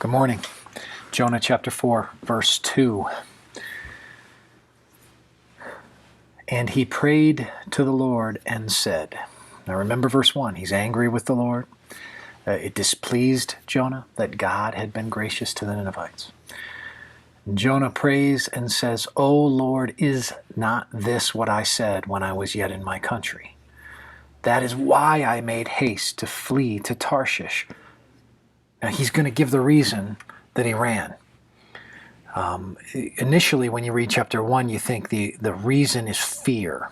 Good morning. Jonah chapter 4, verse 2. And he prayed to the Lord and said, now remember verse 1, he's angry with the Lord. It displeased Jonah that God had been gracious to the Ninevites. Jonah prays and says, O Lord, is not this what I said when I was yet in my country? That is why I made haste to flee to Tarshish. Now he's going to give the reason that he ran. Initially, when you read chapter 1, you think the reason is fear.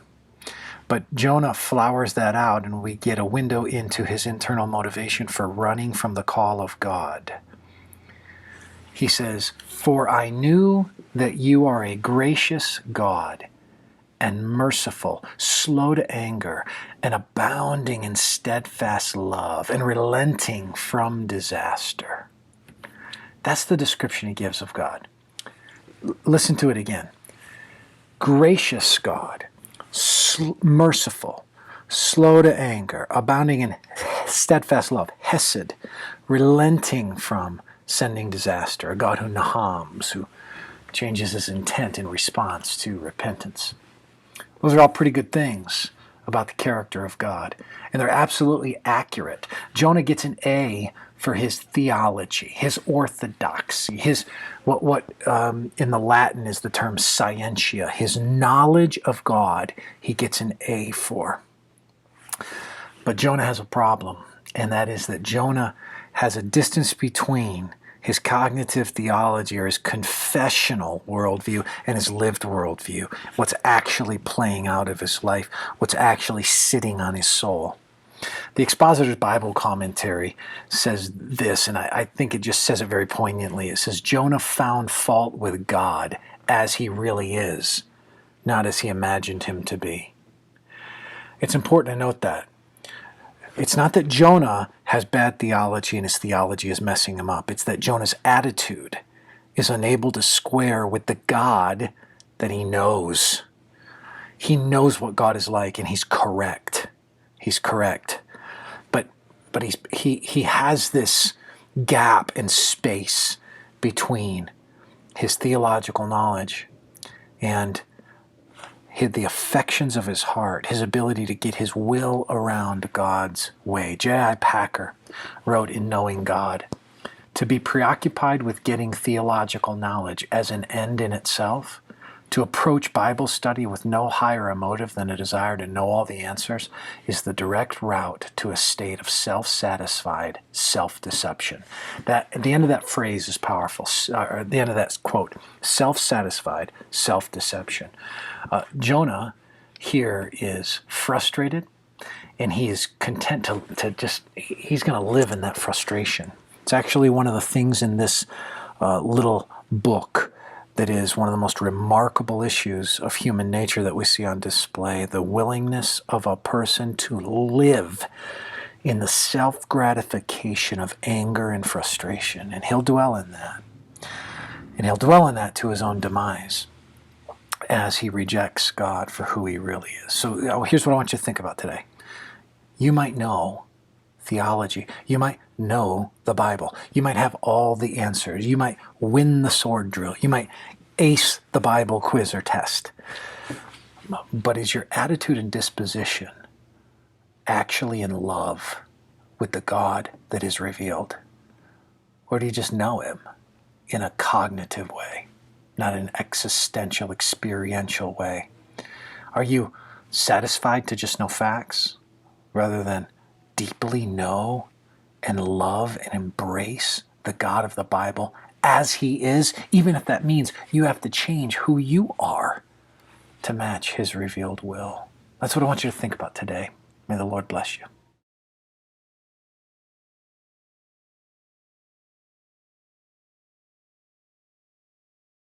But Jonah flowers that out, and we get a window into his internal motivation for running from the call of God. He says, For I knew that you are a gracious God and merciful, slow to anger, and abounding in steadfast love, and relenting from disaster. That's the description he gives of God. Listen to it again. Gracious God, merciful, slow to anger, abounding in steadfast love, hesed, relenting from sending disaster, a God who nahams, who changes his intent in response to repentance. Those are all pretty good things about the character of God, and they're absolutely accurate. Jonah gets an A for his theology, his orthodoxy, his what in the Latin is the term scientia, his knowledge of God. He gets an A for. But Jonah has a problem, and that is that Jonah has a distance between his cognitive theology or his confessional worldview and his lived worldview, what's actually playing out of his life, what's actually sitting on his soul. The Expositor's Bible Commentary says this, and I think it just says it very poignantly. It says, Jonah found fault with God as he really is, not as he imagined him to be. It's important to note that. It's not that Jonah has bad theology and his theology is messing him up. It's that Jonah's attitude is unable to square with the God that he knows. He knows what God is like, and he's correct. He's correct. But he has this gap and space between his theological knowledge and the affections of his heart, his ability to get his will around God's way. J.I. Packer wrote in Knowing God, to be preoccupied with getting theological knowledge as an end in itself, to approach Bible study with no higher a motive than a desire to know all the answers, is the direct route to a state of self-satisfied self-deception. That at the end of that phrase is powerful, or at the end of that quote, self-satisfied self-deception. Jonah here is frustrated, and he is content to just, he's going to live in that frustration. It's actually one of the things in this little book that is one of the most remarkable issues of human nature that we see on display, the willingness of a person to live in the self-gratification of anger and frustration. And he'll dwell in that. And he'll dwell in that to his own demise as he rejects God for who he really is. So here's what I want you to think about today. You might know theology. You might know the Bible. You might have all the answers. You might win the sword drill. You might ace the Bible quiz or test. But is your attitude and disposition actually in love with the God that is revealed? Or do you just know him in a cognitive way, not an existential, experiential way? Are you satisfied to just know facts rather than deeply know and love and embrace the God of the Bible as he is, even if that means you have to change who you are to match his revealed will? That's what I want you to think about today. May the Lord bless you.